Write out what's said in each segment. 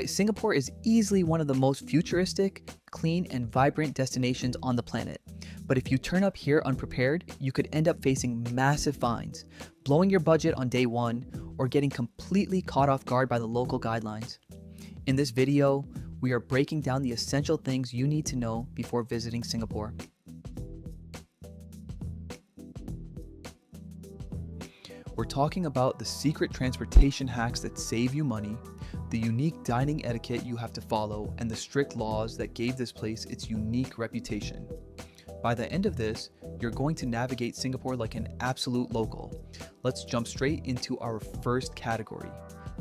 Singapore is easily one of the most futuristic, clean, and vibrant destinations on the planet. But if you turn up here unprepared, you could end up facing massive fines, blowing your budget on day one, or getting completely caught off guard by the local guidelines. In this video, we are breaking down the essential things you need to know before visiting Singapore. We're talking about the secret transportation hacks that save you money, the unique dining etiquette you have to follow, and the strict laws that gave this place its unique reputation. By the end of this, you're going to navigate Singapore like an absolute local. Let's jump straight into our first category,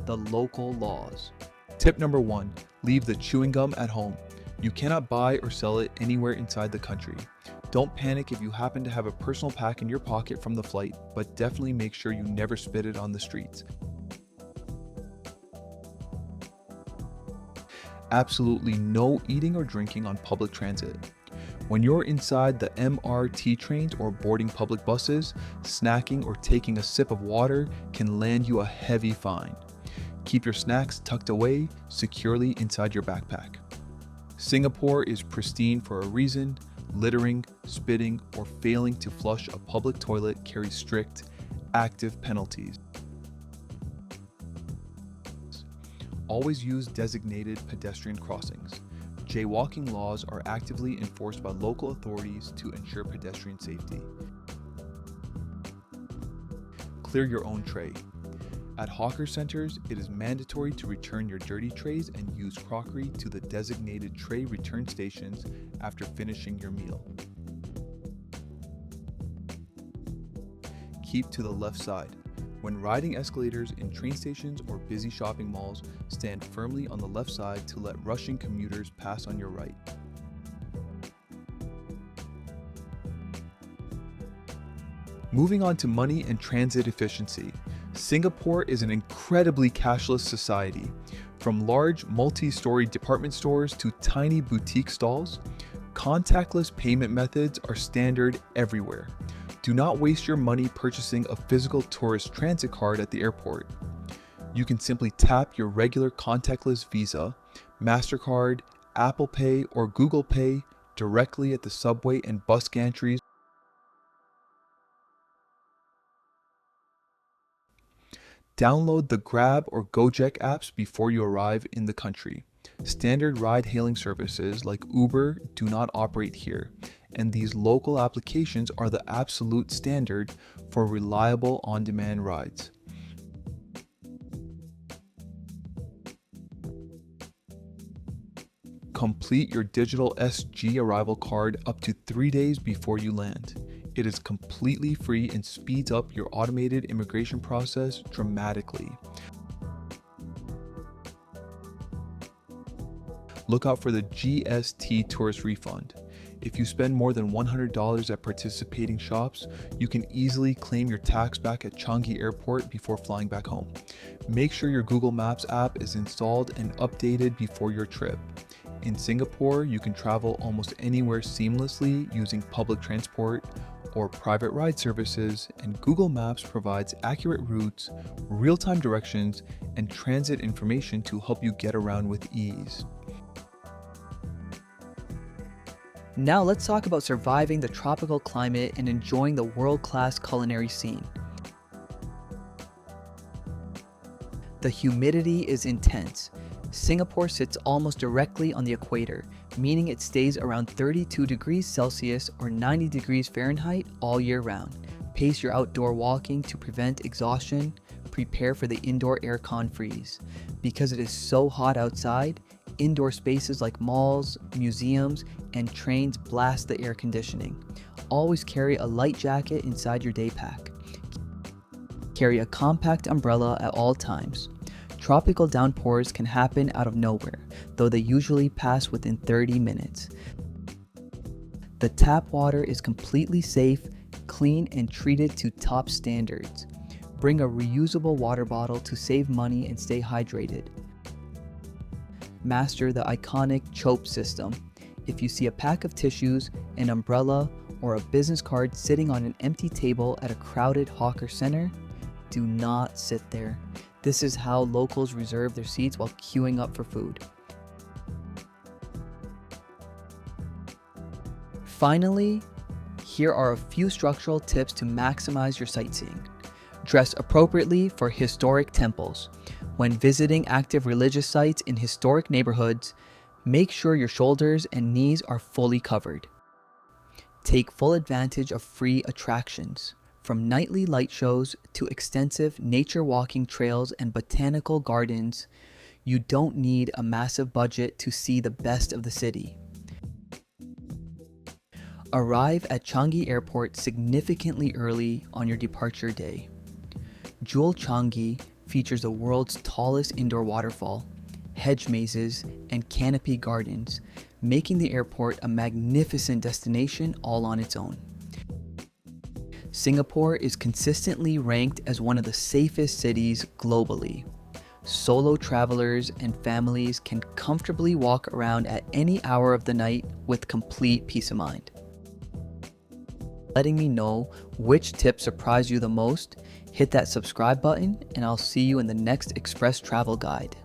the local laws. Tip number 1, leave the chewing gum at home. You cannot buy or sell it anywhere inside the country. Don't panic if you happen to have a personal pack in your pocket from the flight, but definitely make sure you never spit it on the streets. Absolutely no eating or drinking on public transit. When you're inside the MRT trains or boarding public buses, snacking or taking a sip of water can land you a heavy fine. Keep your snacks tucked away securely inside your backpack. Singapore is pristine for a reason. Littering, spitting, or failing to flush a public toilet carries strict, active penalties. Always use designated pedestrian crossings. Jaywalking laws are actively enforced by local authorities to ensure pedestrian safety. Clear your own tray. At hawker centers, it is mandatory to return your dirty trays and use crockery to the designated tray return stations after finishing your meal. Keep to the left side. When riding escalators in train stations or busy shopping malls, stand firmly on the left side to let rushing commuters pass on your right. Moving on to money and transit efficiency. Singapore is an incredibly cashless society. From large multi-story department stores to tiny boutique stalls, contactless payment methods are standard everywhere. Do not waste your money purchasing a physical tourist transit card at the airport. You can simply tap your regular contactless Visa, MasterCard, Apple Pay, or Google Pay directly at the subway and bus gantries. Download the Grab or Gojek apps before you arrive in the country. Standard ride-hailing services like Uber do not operate here, and these local applications are the absolute standard for reliable on-demand rides. Complete your digital SG arrival card up to 3 days before you land. It is completely free and speeds up your automated immigration process dramatically. Look out for the GST tourist refund. If you spend more than $100 at participating shops, you can easily claim your tax back at Changi Airport before flying back home. Make sure your Google Maps app is installed and updated before your trip. In Singapore, you can travel almost anywhere seamlessly using public transport or private ride services, and Google Maps provides accurate routes, real-time directions, and transit information to help you get around with ease. Now let's talk about surviving the tropical climate and enjoying the world-class culinary scene. The humidity is intense. Singapore sits almost directly on the equator, meaning it stays around 32 degrees Celsius or 90 degrees Fahrenheit all year round. Pace your outdoor walking to prevent exhaustion. Prepare for the indoor aircon freeze. Because it is so hot outside, indoor spaces like malls, museums, and trains blast the air conditioning. Always carry a light jacket inside your day pack. Carry a compact umbrella at all times. Tropical downpours can happen out of nowhere, though they usually pass within 30 minutes. The tap water is completely safe, clean, and treated to top standards. Bring a reusable water bottle to save money and stay hydrated. Master the iconic CHOPE system. If you see a pack of tissues, an umbrella, or a business card sitting on an empty table at a crowded hawker center, do not sit there. This is how locals reserve their seats while queuing up for food. Finally, here are a few structural tips to maximize your sightseeing. Dress appropriately for historic temples. When visiting active religious sites in historic neighborhoods, make sure your shoulders and knees are fully covered. Take full advantage of free attractions, from nightly light shows to extensive nature walking trails and botanical gardens. You don't need a massive budget to see the best of the city. Arrive at Changi Airport significantly early on your departure day. Jewel Changi features the world's tallest indoor waterfall, hedge mazes, and canopy gardens, making the airport a magnificent destination all on its own. Singapore is consistently ranked as one of the safest cities globally. Solo travelers and families can comfortably walk around at any hour of the night with complete peace of mind. Letting me know which tip surprised you the most, hit that subscribe button and I'll see you in the next Express Travel Guide.